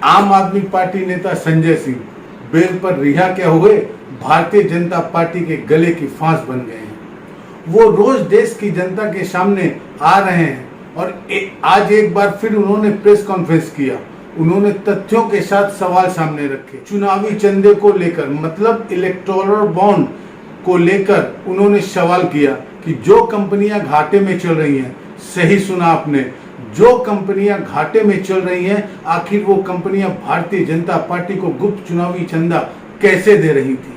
आम आदमी पार्टी नेता संजय सिंह बेल पर रिहा क्या हुए, भारतीय जनता पार्टी के गले की फांस बन गए हैं। वो रोज देश की जनता के सामने आ रहे हैं और आज एक बार फिर उन्होंने प्रेस कॉन्फ्रेंस किया। उन्होंने तथ्यों के साथ सवाल सामने रखे। चुनावी चंदे को लेकर, मतलब इलेक्टोरल बॉन्ड को लेकर उन्होंने सवाल किया कि जो कंपनियां घाटे में चल रही हैं, सही सुना आपने, जो कंपनियां घाटे में चल रही हैं, आखिर वो कंपनियां भारतीय जनता पार्टी को गुप्त चुनावी चंदा कैसे दे रही थी।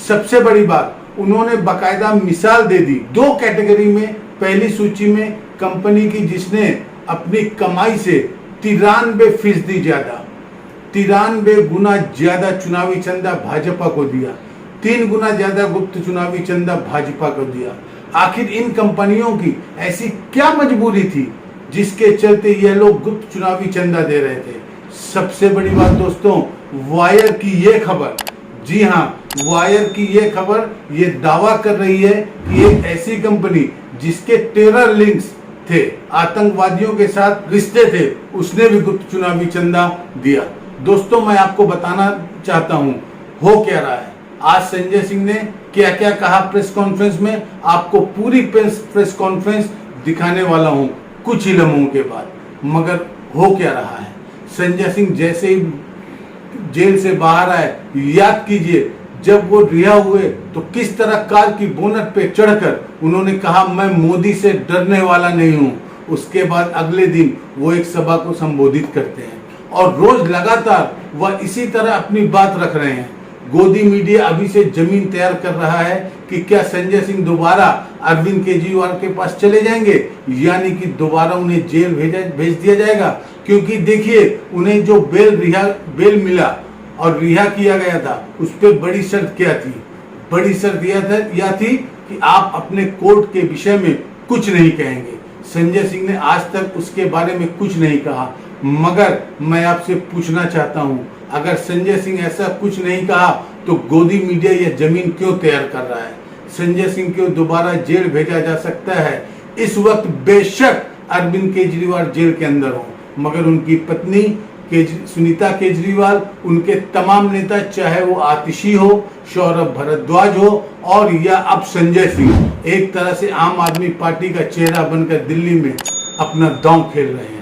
सबसे बड़ी बात, उन्होंने बाकायदा मिसाल दे दी दो कैटेगरी में। पहली सूची में कंपनी की जिसने अपनी कमाई से 93% ज्यादा, 93 गुना ज्यादा चुनावी चंदा भाजपा को दिया, 3 गुना ज्यादा गुप्त चुनावी चंदा भाजपा को दिया। आखिर इन कंपनियों की ऐसी क्या मजबूरी थी जिसके चलते ये लोग गुप्त चुनावी चंदा दे रहे थे। सबसे बड़ी बात दोस्तों, वायर की ये खबर, जी हाँ, वायर की ये खबर ये दावा कर रही है कि एक ऐसी कंपनी जिसके टेरर लिंक्स थे, आतंकवादियों के साथ रिश्ते थे, उसने भी गुप्त चुनावी चंदा दिया। दोस्तों, मैं आपको बताना चाहता हूं हो क्या रहा है। आज संजय सिंह ने क्या क्या कहा प्रेस कॉन्फ्रेंस में, आपको पूरी प्रेस कॉन्फ्रेंस दिखाने वाला हूं कुछ ही लम्हों के बाद। मगर हो क्या रहा है, संजय सिंह जैसे ही जेल से बाहर आए, याद कीजिए जब वो रिहा हुए तो किस तरह कार की बोनट पे चढ़कर उन्होंने कहा मैं मोदी से डरने वाला नहीं हूं। उसके बाद अगले दिन वो एक सभा को संबोधित करते हैं और रोज लगातार वह इसी तरह अपनी बात रख रहे हैं। गोदी मीडिया अभी से जमीन तैयार कर रहा है कि क्या संजय सिंह दोबारा अरविंद केजरीवाल के पास चले जाएंगे, यानी कि दोबारा उन्हें जेल भेज दिया जाएगा। क्योंकि देखिए, उन्हें जो बेल मिला और रिहा किया गया था, उस पर बड़ी शर्त क्या थी, बड़ी शर्त यह थी कि आप अपने कोर्ट के विषय में कुछ नहीं कहेंगे। संजय सिंह ने आज तक उसके बारे में कुछ नहीं कहा। मगर मैं आपसे पूछना चाहता हूं, अगर संजय सिंह ऐसा कुछ नहीं कहा तो गोदी मीडिया यह जमीन क्यों तैयार कर रहा है। संजय सिंह को दोबारा जेल भेजा जा सकता है। इस वक्त बेशक अरविंद केजरीवाल जेल के अंदर हो, मगर उनकी पत्नी सुनीता केजरीवाल, उनके तमाम नेता, चाहे वो आतिशी हो, सौरभ भारद्वाज हो और या अब संजय सिंह, एक तरह से आम आदमी पार्टी का चेहरा बनकर दिल्ली में अपना दांव खेल रहे हैं।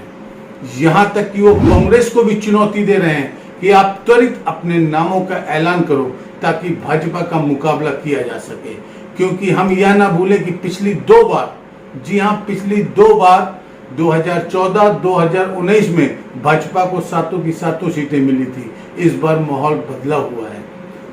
यहां तक कि वो कांग्रेस को भी चुनौती दे रहे हैं कि आप त्वरित अपने नामों का ऐलान करो ताकि भाजपा का मुकाबला किया जा सके। क्योंकि हम यह ना भूलें कि पिछली 2 बार, जी हां, पिछली 2 बार 2014, 2019 में भाजपा को 7 की 7 सीटें मिली थी। इस बार माहौल बदला हुआ है।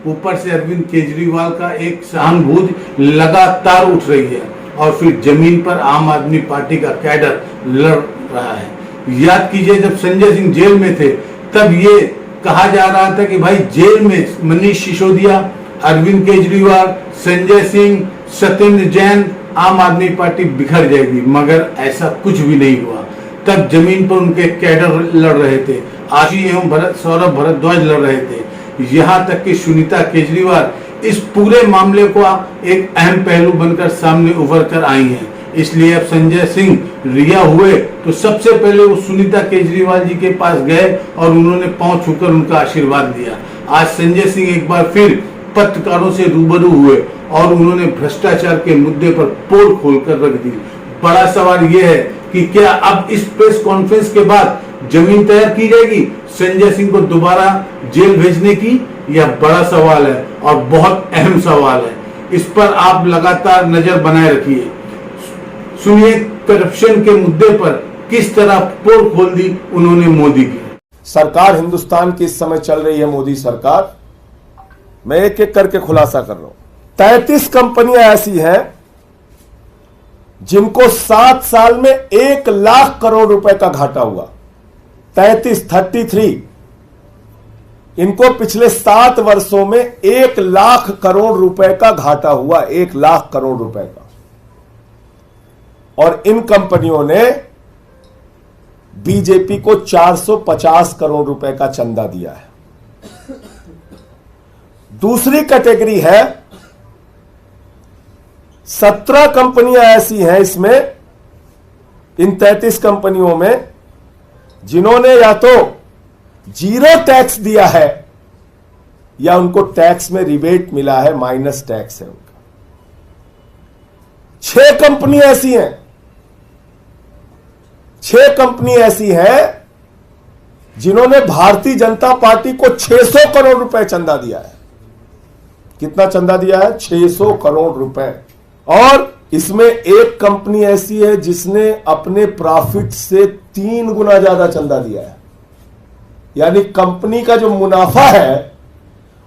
ऊपर से अरविंद केजरीवाल का एक सहानुभूति लगातार उठ रही है और फिर जमीन पर आम आदमी पार्टी का कैडर लड़ रहा है। याद कीजिए, जब संजय सिंह जेल में थे तब ये कहा जा रहा था कि भाई जेल में मनीष सिसोदिया, अरविंद केजरीवाल, संजय सिंह, सत्येंद्र जैन, आम आदमी पार्टी बिखर जाएगी। मगर ऐसा कुछ भी नहीं हुआ। तब जमीन पर उनके कैडर लड़ रहे थे, आशी एवं सौरभ भारद्वाज लड़ रहे थे। यहां तक कि सुनीता केजरीवाल इस पूरे मामले को एक अहम पहलू बनकर सामने उभर कर आई हैं। इसलिए अब संजय सिंह रिहा हुए तो सबसे पहले वो सुनीता केजरीवाल जी के पास गए और उन्होंने पांव छूकर उनका आशीर्वाद दिया। आज संजय सिंह एक बार फिर पत्रकारों से रूबरू हुए और उन्होंने भ्रष्टाचार के मुद्दे पर पोल खोलकर रख दी। बड़ा सवाल यह है कि क्या अब इस प्रेस कॉन्फ्रेंस के बाद जमीन तैयार की जाएगी संजय सिंह को दोबारा जेल भेजने की? यह बड़ा सवाल है और बहुत अहम सवाल है। इस पर आप लगातार नजर बनाए रखिए। सुनिए करप्शन के मुद्दे पर किस तरह पोल खोल दी उन्होंने मोदी की। सरकार हिंदुस्तान की इस समय चल रही है मोदी सरकार। मैं एक एक करके खुलासा कर रहा हूं। 33 कंपनियां ऐसी हैं जिनको 7 साल में 1 लाख करोड़ रुपए का घाटा हुआ। 33 इनको पिछले 7 वर्षों में 1 लाख करोड़ रुपए का घाटा हुआ, 1 लाख करोड़ रुपए का। और इन कंपनियों ने बीजेपी को 450 करोड़ रुपए का चंदा दिया है। दूसरी कैटेगरी है, 17 कंपनियां ऐसी हैं इसमें, इन 33 कंपनियों में, जिन्होंने या तो जीरो टैक्स दिया है या उनको टैक्स में रिबेट मिला है, माइनस टैक्स है उनका। 6 कंपनी ऐसी हैं, 6 कंपनी ऐसी हैं जिन्होंने भारतीय जनता पार्टी को 600 करोड़ रुपए चंदा दिया है। कितना चंदा दिया है? 600 करोड़ रुपए। और इसमें एक कंपनी ऐसी है जिसने अपने प्रॉफिट से 3 गुना ज्यादा चंदा दिया है। यानी कंपनी का जो मुनाफा है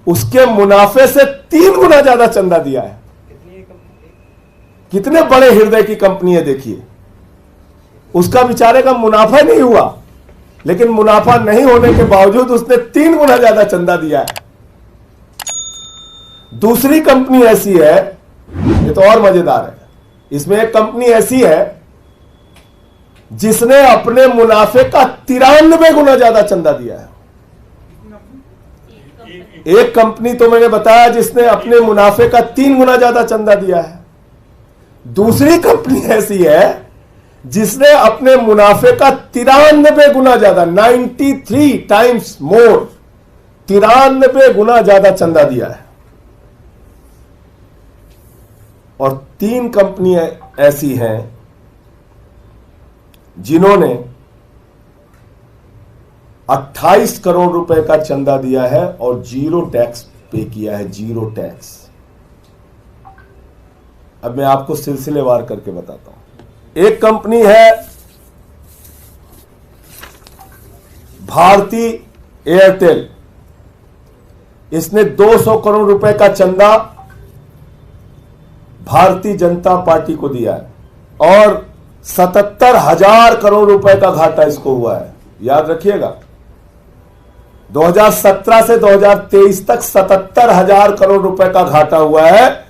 उसके मुनाफे से 3 गुना ज्यादा चंदा दिया है। कितने बड़े हृदय की कंपनी है देखिए। उसका बेचारे का मुनाफा नहीं हुआ, लेकिन मुनाफा नहीं होने के बावजूद उसने 3 गुना ज्यादा चंदा दिया है। दूसरी कंपनी ऐसी है, ये तो और मजेदार है, इसमें एक कंपनी ऐसी है जिसने अपने मुनाफे का 93 गुना ज्यादा चंदा दिया है। एक कंपनी तो मैंने बताया जिसने अपने मुनाफे का 3 गुना ज्यादा चंदा दिया है। दूसरी कंपनी ऐसी है जिसने अपने मुनाफे का 93 गुना ज्यादा, 93 टाइम्स मोर, 93 गुना ज्यादा चंदा दिया है। और 3 कंपनियां ऐसी हैं जिन्होंने 28 करोड़ रुपए का चंदा दिया है और जीरो टैक्स पे किया है, जीरो टैक्स। अब मैं आपको सिलसिलेवार करके बताता हूं। एक कंपनी है भारती एयरटेल, इसने 200 करोड़ रुपए का चंदा भारतीय जनता पार्टी को दिया है और 77,000 करोड़ रुपए का घाटा इसको हुआ है। याद रखिएगा, 2017 से 2023 तक 77,000 करोड़ रुपए का घाटा हुआ है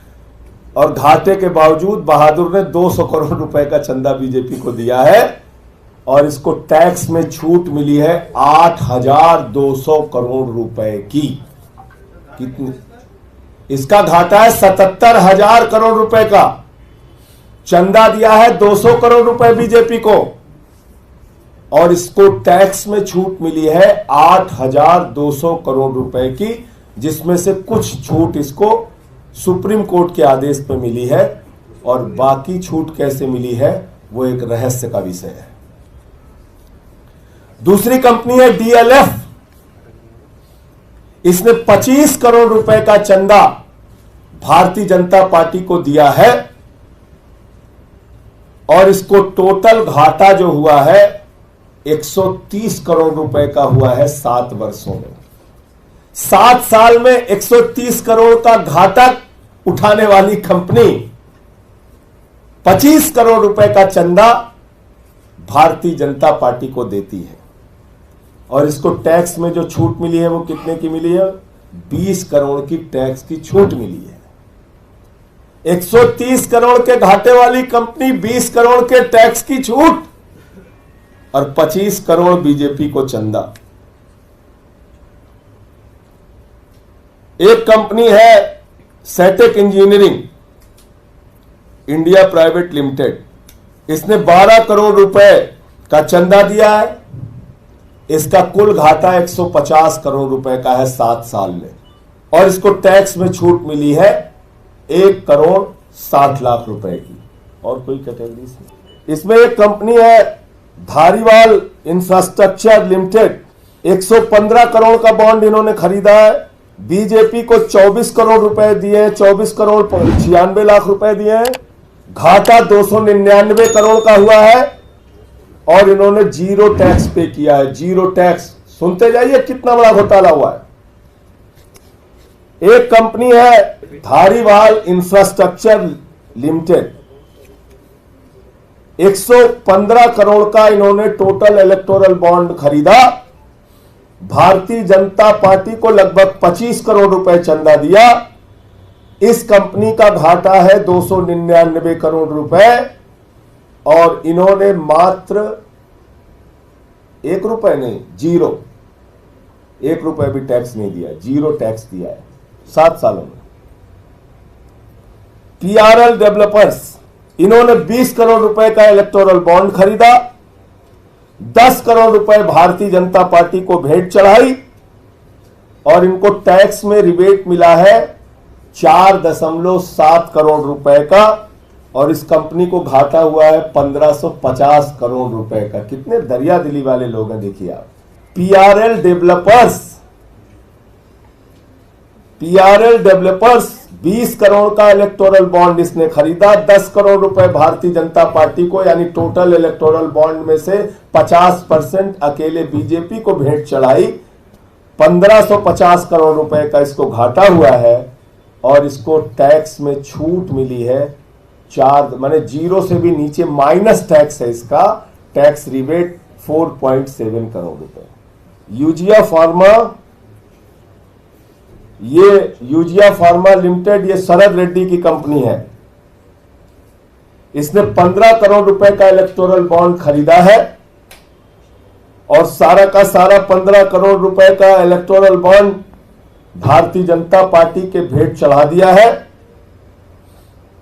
और घाटे के बावजूद बहादुर ने 200 करोड़ रुपए का चंदा बीजेपी को दिया है और इसको टैक्स में छूट मिली है 8,200 करोड़ रुपए की। कितनी? इसका घाटा है 77,000 करोड़ रुपए का, चंदा दिया है 200 करोड़ रुपए बीजेपी को और इसको टैक्स में छूट मिली है 8,200 करोड़ रुपए की, जिसमें से कुछ छूट इसको सुप्रीम कोर्ट के आदेश पे मिली है और बाकी छूट कैसे मिली है वो एक रहस्य का विषय है। दूसरी कंपनी है डीएलएफ, इसने 25 करोड़ रुपए का चंदा भारतीय जनता पार्टी को दिया है और इसको टोटल घाटा जो हुआ है 130 करोड़ रुपए का हुआ है 7 वर्षों में। 7 साल में 130 करोड़ का घाटा उठाने वाली कंपनी 25 करोड़ रुपए का चंदा भारतीय जनता पार्टी को देती है और इसको टैक्स में जो छूट मिली है वो कितने की मिली है? 20 करोड़ की टैक्स की छूट मिली है। 130 करोड़ के घाटे वाली कंपनी 20 करोड़ के टैक्स की छूट और 25 करोड़ बीजेपी को चंदा। एक कंपनी है सेटेक इंजीनियरिंग इंडिया प्राइवेट लिमिटेड, इसने 12 करोड़ रुपए का चंदा दिया है। इसका कुल घाटा 150 करोड़ रुपए का है 7 साल में और इसको टैक्स में छूट मिली है 1 करोड़ 60 लाख रुपए की। और कोई कैटेगरी इसमें एक कंपनी है धारीवाल इंफ्रास्ट्रक्चर लिमिटेड, 115 करोड़ का बॉन्ड इन्होंने खरीदा है। बीजेपी को 24 करोड़ रुपए दिए, 24 करोड़ 96 लाख रुपए दिए हैं। घाटा 299 करोड़ का हुआ है और इन्होंने जीरो टैक्स पे किया है। जीरो टैक्स, सुनते जाइए कितना बड़ा घोटाला हुआ है। एक कंपनी है धारीवाल इंफ्रास्ट्रक्चर लिमिटेड, 115 करोड़ का इन्होंने टोटल इलेक्टोरल बॉन्ड खरीदा। भारतीय जनता पार्टी को लगभग 25 करोड़ रुपए चंदा दिया। इस कंपनी का घाटा है 299 करोड़ रुपए और इन्होंने मात्र 1 रुपए नहीं, 1 रुपए भी टैक्स नहीं दिया, जीरो टैक्स दिया है 7 सालों में। PRL डेवलपर्स, इन्होंने 20 करोड़ रुपए का इलेक्टोरल बॉन्ड खरीदा। 10 करोड़ रुपए भारतीय जनता पार्टी को भेंट चढ़ाई और इनको टैक्स में रिबेट मिला है 4.7 करोड़ रुपए का, और इस कंपनी को घाटा हुआ है 1550 करोड़ रुपए का। कितने दरिया दिली वाले लोग हैं देखिए आप। पीआरएल डेवलपर्स 20 करोड़ का इलेक्टोरल बॉन्ड इसने खरीदा, 10 करोड़ रुपए भारतीय जनता पार्टी को, यानी टोटल इलेक्टोरल बॉन्ड में से 50% अकेले बीजेपी को भेंट चढ़ाई। 1550 करोड़ रुपए का इसको घाटा हुआ है और इसको टैक्स में छूट मिली है 4, माने जीरो से भी नीचे माइनस टैक्स है इसका, टैक्स रिबेट 4.7 करोड़ रुपए। यूजिया फार्मा लिमिटेड, ये शरद रेड्डी की कंपनी है। इसने 15 करोड़ रुपए का इलेक्टोरल बॉन्ड खरीदा है और सारा का सारा 15 करोड़ रुपए का electoral bond Bharatiya Janata party के भेंट चढ़ा दिया है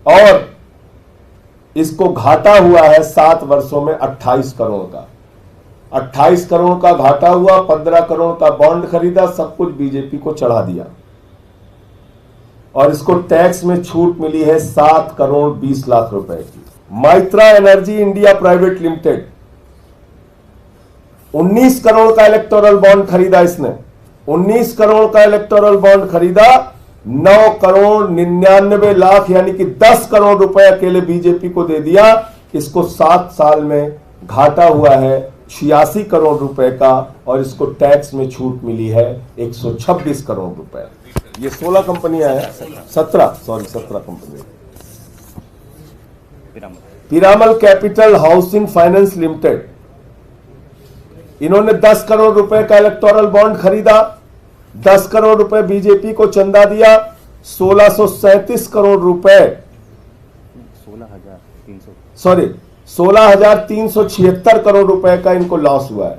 और इसको घाटा हुआ है 7 वर्षों में 28 करोड़ का। 28 करोड़ का घाटा हुआ, 15 करोड़ का बॉन्ड खरीदा, सब कुछ बीजेपी को चढ़ा दिया और इसको टैक्स में छूट मिली है 7 करोड़ 20 लाख रुपए की। Maitra energy India private limited 19 crore का इलेक्टोरल बॉन्ड खरीदा इसने, 19 करोड़ का इलेक्टोरल बॉन्ड खरीदा, 9 करोड़ 99 लाख यानी कि 10 करोड़ रुपए अकेले बीजेपी को दे दिया। इसको 7 साल में घाटा हुआ है 86 करोड़ रुपए का और इसको टैक्स में छूट मिली है 126 करोड़ रुपए। ये 16 कंपनियां हैं, 17 company. Piramal capital housing finance limited, इन्होंने 10 करोड़ रुपए का इलेक्टोरल बॉन्ड खरीदा, 10 करोड़ रुपए बीजेपी को चंदा दिया, 1637 करोड़ रुपए 16,376 करोड़ रुपए का इनको लॉस हुआ है।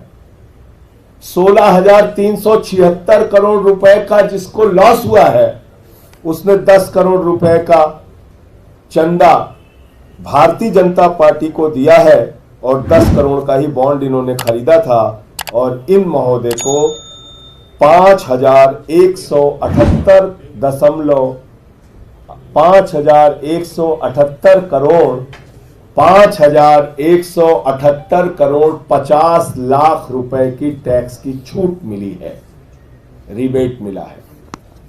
16,376 करोड़ रुपए का जिसको लॉस हुआ है उसने 10 करोड़ रुपए का चंदा भारतीय जनता पार्टी को दिया है और 10 करोड़ का ही बॉन्ड इन्होंने खरीदा था और इन महोदय को 5,178 करोड़ 50 लाख रुपए की टैक्स की छूट मिली है, रिबेट मिला है।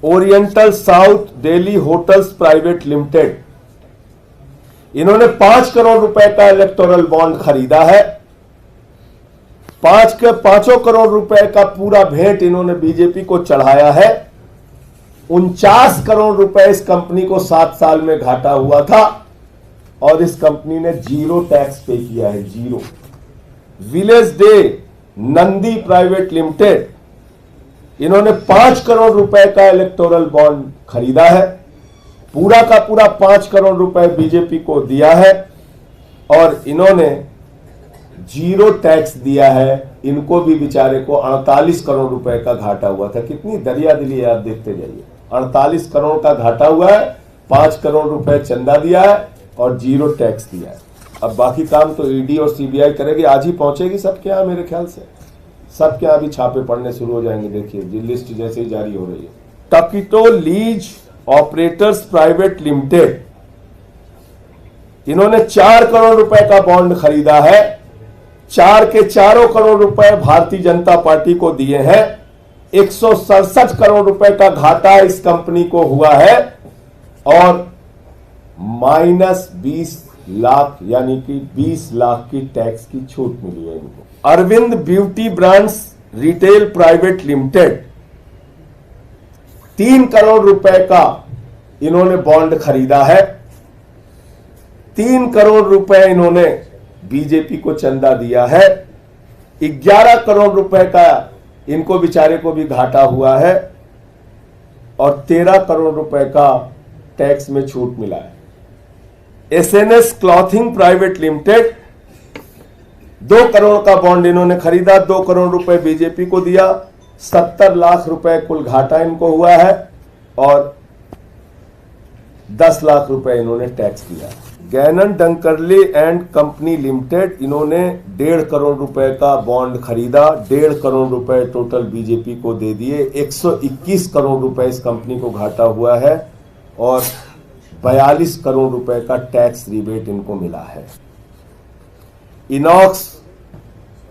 Oriental south Delhi hotels private limited, इन्होंने 5 करोड़ रुपए का इलेक्टोरल बॉन्ड खरीदा है, 5 करोड़ रुपए का पूरा भेंट इन्होंने बीजेपी को चढ़ाया है। 49 करोड़ रुपए इस कंपनी को 7 साल में घाटा हुआ था और इस कंपनी ने जीरो टैक्स पे किया है, zero. Village day Nandi private limited, इन्होंने 5 करोड़ रुपए का इलेक्टोरल बॉन्ड खरीदा है, पूरा का पूरा 5 करोड़ रुपए बीजेपी को दिया है और इन्होंने जीरो टैक्स दिया है। इनको भी बेचारे को 48 करोड़ रुपए का घाटा हुआ था। कितनी दरिया दिली है आप देखते जाइए। 48 करोड़ का घाटा हुआ है, 5 करोड़ रुपए चंदा दिया है और जीरो टैक्स दिया है। अब बाकी काम तो ईडी और सीबीआई करेगी, आज ही पहुंचेगी सबके यहाँ, मेरे ख्याल से सबके यहाँ भी छापे पड़ने शुरू हो जाएंगे। देखिए लिस्ट जैसे ही जारी हो रही है। टकीटो लीज ऑपरेटर्स प्राइवेट लिमिटेड, इन्होंने 4 करोड़ रुपए का बॉन्ड खरीदा है, 4 के 4 करोड़ रुपए भारतीय जनता पार्टी को दिए हैं। 167 करोड़ रुपए का घाटा इस कंपनी को हुआ है और -20 लाख यानी कि 20 लाख की टैक्स की छूट मिली है इनको। Arvind beauty brands retail private limited, 3 crore रुपए का इन्होंने बॉन्ड खरीदा है, 3 करोड़ रुपए इन्होंने बीजेपी को चंदा दिया है, 11 करोड़ रुपए का इनको बेचारे को भी घाटा हुआ है और 13 करोड़ रुपए का टैक्स में छूट मिला है। SNS clothing private limited, 2 crore का बॉन्ड इन्होंने खरीदा, 2 करोड़ रुपए बीजेपी को दिया, 70 लाख रुपए कुल घाटा इनको हुआ है और 10 लाख रुपए इन्होंने टैक्स दिया। गैनन डंकरले एंड कंपनी लिमिटेड, इन्होंने 1.5 करोड़ रुपए का बॉन्ड खरीदा, 1.5 करोड़ रुपए टोटल बीजेपी को दे दिए, 121 करोड़ रुपए इस कंपनी को घाटा हुआ है और 42 करोड़ रुपए का टैक्स रिबेट इनको मिला है। इनॉक्स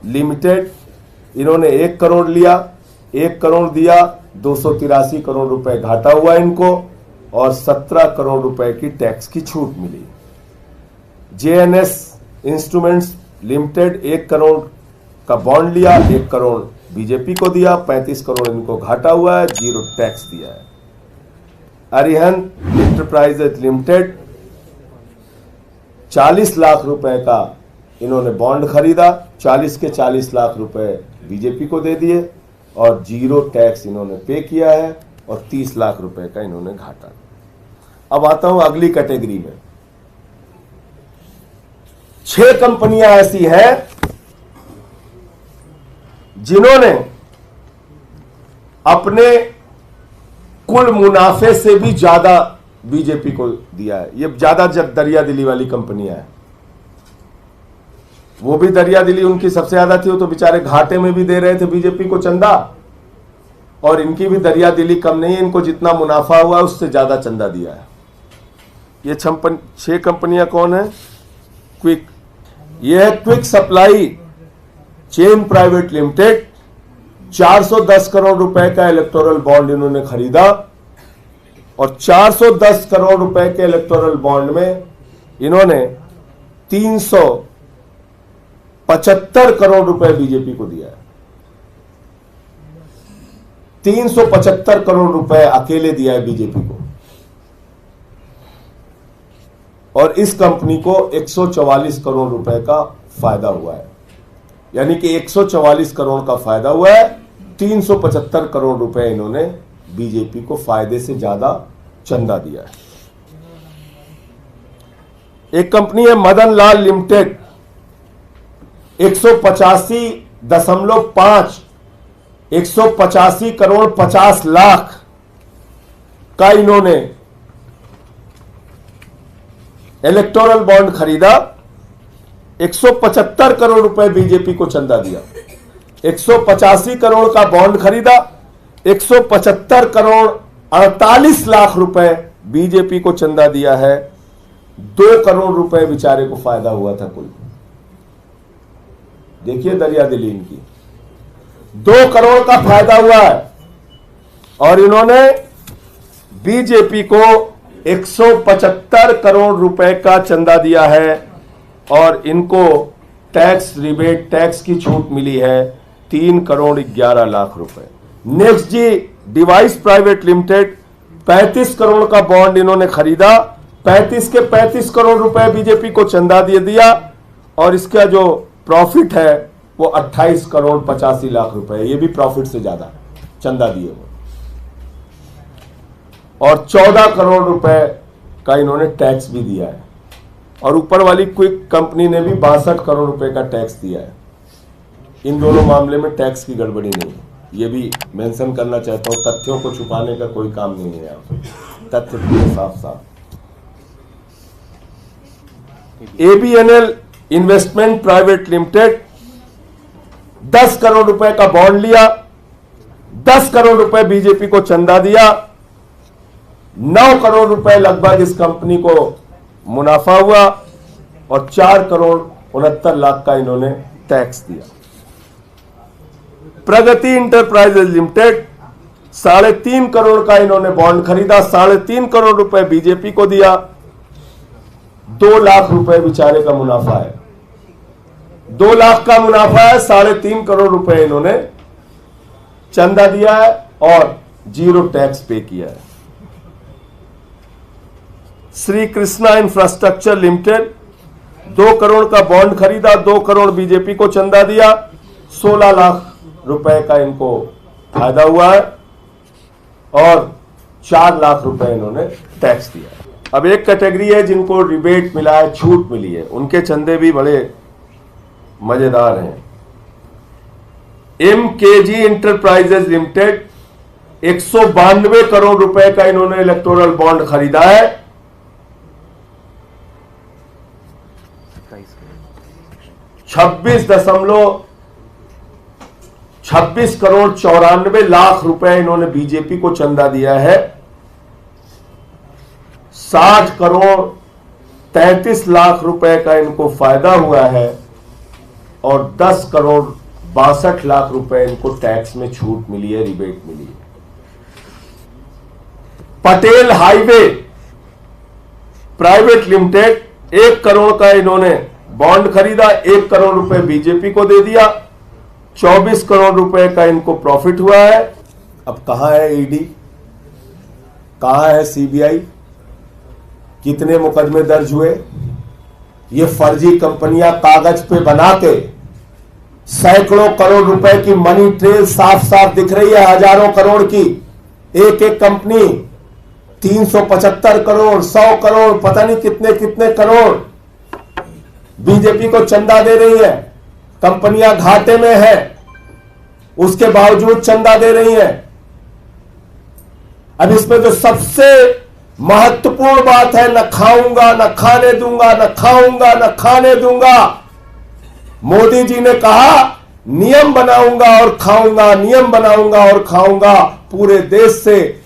लिमिटेड, इन्होंने 1 करोड़ लिया, 1 करोड़ दिया, 283 करोड़ रुपए घाटा हुआ इनको और 17 करोड़ रुपए की टैक्स की छूट मिली। जेएनएस इंस्ट्रूमेंट्स लिमिटेड 1 करोड़ का बॉन्ड लिया, 1 करोड़ बीजेपी को दिया, 35 करोड़ इनको घाटा हुआ है, 0 टैक्स दिया है। अरिहंत इंटरप्राइजेज लिमिटेड 40 लाख रुपए का इन्होंने बॉन्ड खरीदा, 40 के 40 लाख रुपए बीजेपी को दे दिए और 0 टैक्स इन्होंने पे किया है और 30 लाख रुपए का इन्होंने घाटा। अब आता हूं अगली कैटेगरी में। 6 कंपनियां ऐसी हैं जिन्होंने अपने कुल मुनाफे से भी ज्यादा बीजेपी को दिया है। ये ज्यादा दरिया दिली वाली कंपनियां हैं। वो भी दरिया दिली उनकी सबसे ज्यादा थी, वो तो बेचारे घाटे में भी दे रहे थे बीजेपी को चंदा, और इनकी भी दरिया दिली कम नहीं है, इनको जितना मुनाफा हुआ उससे ज्यादा चंदा दिया है। ये 6 कंपनियां कौन है? क्विक, ये है quick supply chain private limited, 410 crore रुपए का इलेक्टोरल बॉन्ड इन्होंने खरीदा और 410 करोड़ रुपए के इलेक्टोरल बॉन्ड में इन्होंने 375 करोड़ रुपए बीजेपी को दिया है। 375 करोड़ रुपए अकेले दिया है बीजेपी को और इस कंपनी को 144 करोड़ रुपए का फायदा हुआ है। यानी कि 144 करोड़ का फायदा हुआ है, 375 करोड़ रुपए इन्होंने बीजेपी को फायदे से ज्यादा चंदा दिया है। एक कंपनी है मदन लाल लिमिटेड, 185 करोड़ 50 लाख का इन्होंने इलेक्टोरल बॉन्ड खरीदा, 175 करोड़ रुपए बीजेपी को चंदा दिया। 185 करोड़ का बॉन्ड खरीदा, 175 करोड़ 48 लाख रुपए बीजेपी को चंदा दिया है। 2 करोड़ रुपए बेचारे को फायदा हुआ था कुल। देखिए दरिया दिली इनकी, 2 करोड़ का फायदा हुआ है और इन्होंने बीजेपी को 175 करोड़ रुपए का चंदा दिया है और इनको टैक्स रिबेट, टैक्स की छूट मिली है 3 करोड़ 11 लाख रुपए। नेक्स्ट जी डिवाइस प्राइवेट लिमिटेड, 35 करोड़ का बॉन्ड इन्होंने खरीदा, 35 के 35 करोड़ रुपए बीजेपी को चंदा दे दिया और इसका जो प्रॉफिट है वो 28 करोड़ 85 लाख रुपए, ये भी प्रॉफिट से ज्यादा चंदा दिए वो, और 14 करोड़ रुपए का इन्होंने टैक्स भी दिया है और ऊपर वाली क्विक कंपनी ने भी 62 करोड़ रुपए का टैक्स दिया है। इन दोनों मामले में टैक्स की गड़बड़ी नहीं है, ये भी मेंशन करना चाहता हूं। तथ्यों को छुपाने का कोई काम नहीं है यहाँ पे, तथ्य पूरे साफ साफ। एबीएनएल इन्वेस्टमेंट प्राइवेट लिमिटेड, 10 करोड़ रुपए का बॉन्ड लिया, 10 करोड़ रुपए बीजेपी को चंदा दिया, 9 करोड़ रुपए लगभग इस कंपनी को मुनाफा हुआ और 4 करोड़ 69 लाख का इन्होंने टैक्स दिया। प्रगति इंटरप्राइजेज लिमिटेड, 3.5 करोड़ का इन्होंने बॉन्ड खरीदा, 3.5 करोड़ रुपए बीजेपी को दिया, 2 लाख रुपए बेचारे का मुनाफा है। 2 लाख का मुनाफा है, 3.5 करोड़ रुपए इन्होंने चंदा दिया है और 0 टैक्स पे किया है। श्री कृष्णा इंफ्रास्ट्रक्चर लिमिटेड, 2 करोड़ का बॉन्ड खरीदा, 2 करोड़ बीजेपी को चंदा दिया, 16 लाख रुपए का इनको फायदा हुआ है और 4 लाख रुपए इन्होंने टैक्स दिया है। अब एक कैटेगरी है जिनको रिबेट मिला है, छूट मिली है, उनके चंदे भी बड़े मजेदार हैं। एमकेजी इंटरप्राइजेज लिमिटेड, 192 करोड़ रुपए का इन्होंने इलेक्टोरल बॉन्ड खरीदा है, 26 करोड़ 94 लाख रुपए इन्होंने बीजेपी को चंदा दिया है। 60 करोड़ 33 लाख रुपए का इनको फायदा हुआ है और 10 करोड़ 62 लाख रुपए इनको टैक्स में छूट मिली है, रिबेट मिली है। Patel highway private limited 1 crore का इन्होंने बॉन्ड खरीदा, 1 करोड़ रुपए बीजेपी को दे दिया, 24 करोड़ रुपए का इनको प्रॉफिट हुआ है। अब कहां है ईडी, कहां है सीबीआई, कितने मुकदमे दर्ज हुए? ये फर्जी कंपनियां कागज पे बना के सैकड़ों करोड़ रुपए की मनी ट्रेल साफ साफ दिख रही है, हजारों करोड़ की। एक एक कंपनी 375 करोड़ 100 करोड़ पता नहीं कितने कितने करोड़ बीजेपी को चंदा दे रही है। कंपनियां घाटे में है, उसके बावजूद चंदा दे रही है। अब इसमें जो सबसे महत्वपूर्ण बात है, न खाऊंगा न खाने दूंगा, न खाऊंगा न खाने दूंगा। मोदी जी ने कहा नियम बनाऊंगा और खाऊंगा, नियम बनाऊंगा और खाऊंगा। पूरे देश से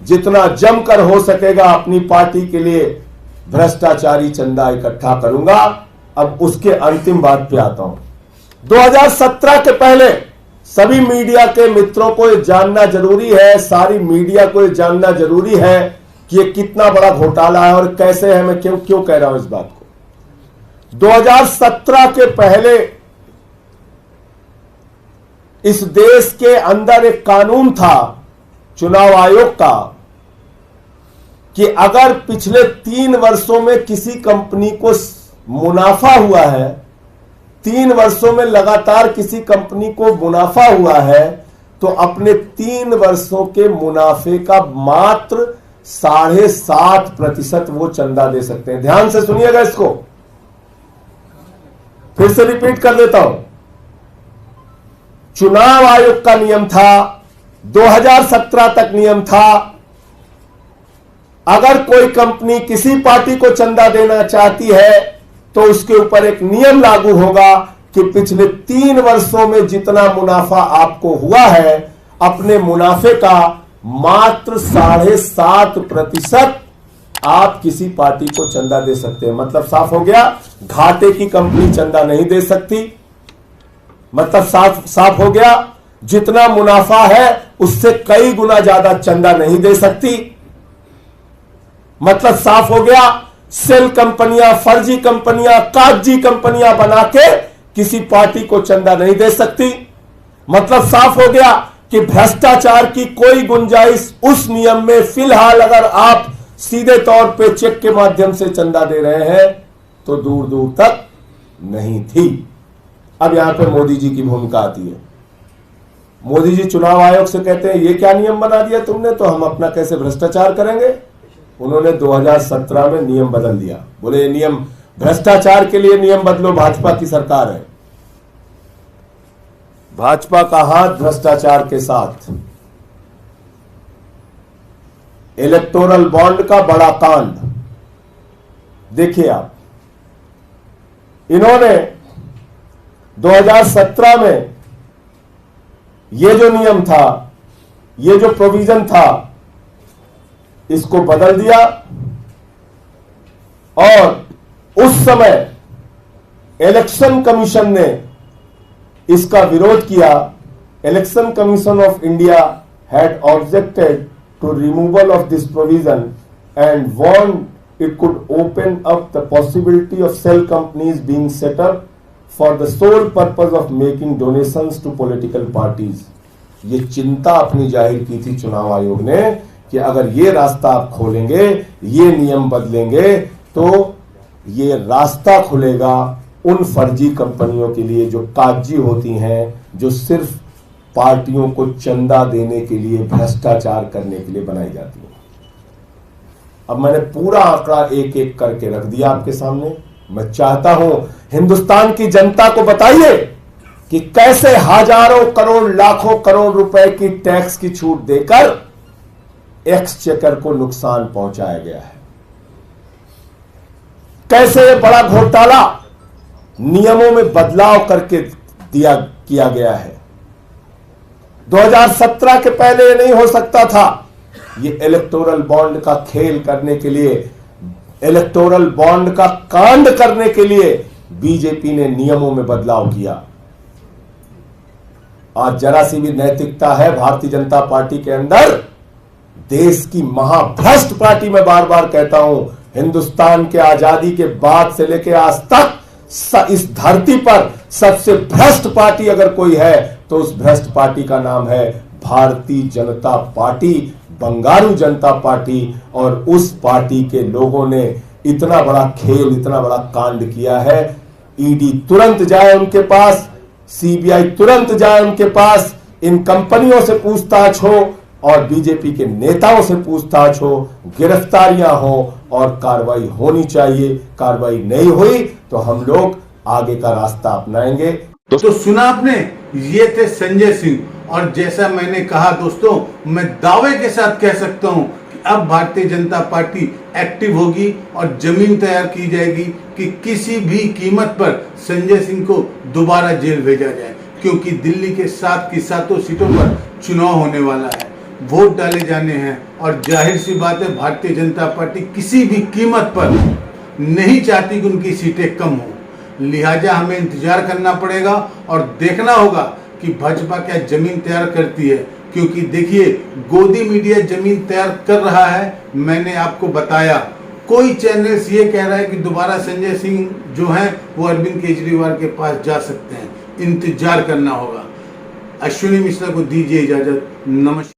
जितना जमकर हो सकेगा अपनी पार्टी के लिए भ्रष्टाचारी चंदा इकट्ठा करूंगा। अब उसके अंतिम बात पे आता हूं। 2017 के पहले सभी मीडिया के मित्रों को यह जानना जरूरी है, सारी मीडिया को यह जानना जरूरी है कि ये कितना बड़ा घोटाला है और कैसे है। मैं क्यों कह रहा हूं इस बात को। 2017 के पहले इस देश के अंदर एक कानून था चुनाव आयोग का कि अगर पिछले 3 वर्षों में किसी कंपनी को मुनाफा हुआ है, 3 वर्षों में लगातार किसी कंपनी को मुनाफा हुआ है, तो अपने 3 वर्षों के मुनाफे का मात्र 7.5% वो चंदा दे सकते हैं। ध्यान से सुनिएगा इसको, फिर से रिपीट कर देता हूं। चुनाव आयोग का नियम था, 2017 तक नियम था, अगर कोई कंपनी किसी पार्टी को चंदा देना चाहती है तो उसके ऊपर एक नियम लागू होगा कि पिछले 3 वर्षों में जितना मुनाफा आपको हुआ है, अपने मुनाफे का मात्र 7.5% आप किसी पार्टी को चंदा दे सकते हैं। मतलब साफ हो गया, घाटे की कंपनी चंदा नहीं दे सकती। मतलब साफ हो गया, जितना मुनाफा है उससे कई गुना ज्यादा चंदा नहीं दे सकती। मतलब साफ हो गया, सेल कंपनियां, फर्जी कंपनियां, कागजी कंपनियां बना के किसी पार्टी को चंदा नहीं दे सकती। मतलब साफ हो गया कि भ्रष्टाचार की कोई गुंजाइश उस नियम में फिलहाल अगर आप सीधे तौर पे चेक के माध्यम से चंदा दे रहे हैं तो दूर दूर तक नहीं थी। अब यहां पे मोदी जी की भूमिका आती है। मोदी जी चुनाव आयोग से कहते हैं ये क्या नियम बना दिया तुमने, तो हम अपना कैसे भ्रष्टाचार करेंगे। उन्होंने 2017 में नियम बदल दिया, बोले ये नियम भ्रष्टाचार के लिए नियम बदलो, भाजपा की सरकार है। भाजपा का हाथ भ्रष्टाचार के साथ। इलेक्टोरल बॉन्ड का बड़ा कांड देखिए आप। इन्होंने 2017 में ये जो नियम था, ये जो प्रोविजन था, इसको बदल दिया और उस समय इलेक्शन कमीशन ने इसका विरोध किया। Election commission of India had objected to removal of this provision and warned it could open up the possibility of shell companies being set up for the sole purpose of making donations to political parties. ये चिंता अपनी जाहिर की थी चुनाव आयोग ने कि अगर ये रास्ता आप खोलेंगे, ये नियम बदलेंगे, तो ये रास्ता खुलेगा उन फर्जी कंपनियों के लिए जो कागजी होती हैं, जो सिर्फ पार्टियों को चंदा देने के लिए, भ्रष्टाचार करने के लिए बनाई जाती है। अब मैंने पूरा आंकड़ा एक एक करके रख दिया आपके सामने। मैं चाहता हूं हिंदुस्तान की जनता को बताइए कि कैसे हजारों करोड़, लाखों करोड़ रुपए की टैक्स की छूट देकर एक्सचेकर को नुकसान पहुंचाया गया है। कैसे ये बड़ा घोटाला नियमों में बदलाव करके किया गया है। 2017 के पहले ये नहीं हो सकता था। ये इलेक्टोरल बॉन्ड का खेल करने के लिए, इलेक्टोरल बॉन्ड का कांड करने के लिए बीजेपी ने नियमों में बदलाव किया। आज जरा सी भी नैतिकता है भारतीय जनता पार्टी के अंदर, देश की महाभ्रष्ट पार्टी, मैं बार बार कहता हूं, हिंदुस्तान के आजादी के बाद से लेकर आज तक इस धरती पर सबसे भ्रष्ट पार्टी अगर कोई है तो उस भ्रष्ट पार्टी का नाम है भारतीय जनता पार्टी, बंगारू जनता पार्टी। और उस पार्टी के लोगों ने इतना बड़ा खेल, इतना बड़ा कांड किया है। ईडी तुरंत जाए उनके पास, सीबीआई तुरंत जाए उनके पास, इन कंपनियों से पूछताछ हो और बीजेपी के नेताओं से पूछताछ हो, गिरफ्तारियां हो और कार्रवाई होनी चाहिए। कार्रवाई नहीं हुई तो हम लोग आगे का रास्ता अपनाएंगे। तो सुना आपने, ये थे संजय सिंह। और जैसा मैंने कहा दोस्तों, मैं दावे के साथ कह सकता हूं कि अब भारतीय जनता पार्टी एक्टिव होगी और जमीन तैयार की जाएगी कि किसी भी कीमत पर संजय सिंह को दोबारा जेल भेजा जाए, क्योंकि दिल्ली के 7 की 7 सीटों पर चुनाव होने वाला है, वोट डाले जाने हैं। और जाहिर सी बात है, भारतीय जनता पार्टी किसी भी कीमत पर नहीं चाहती कि उनकी सीटें कम हो। लिहाजा हमें इंतजार करना पड़ेगा और देखना होगा कि भाजपा क्या जमीन तैयार करती है, क्योंकि देखिए गोदी मीडिया जमीन तैयार कर रहा है। मैंने आपको बताया, कोई चैनल्स ये कह रहा है कि दोबारा संजय सिंह जो हैं वो अरविंद केजरीवाल के पास जा सकते हैं। इंतजार करना होगा। अश्विनी मिश्रा को दीजिए इजाजत। नमस्कार।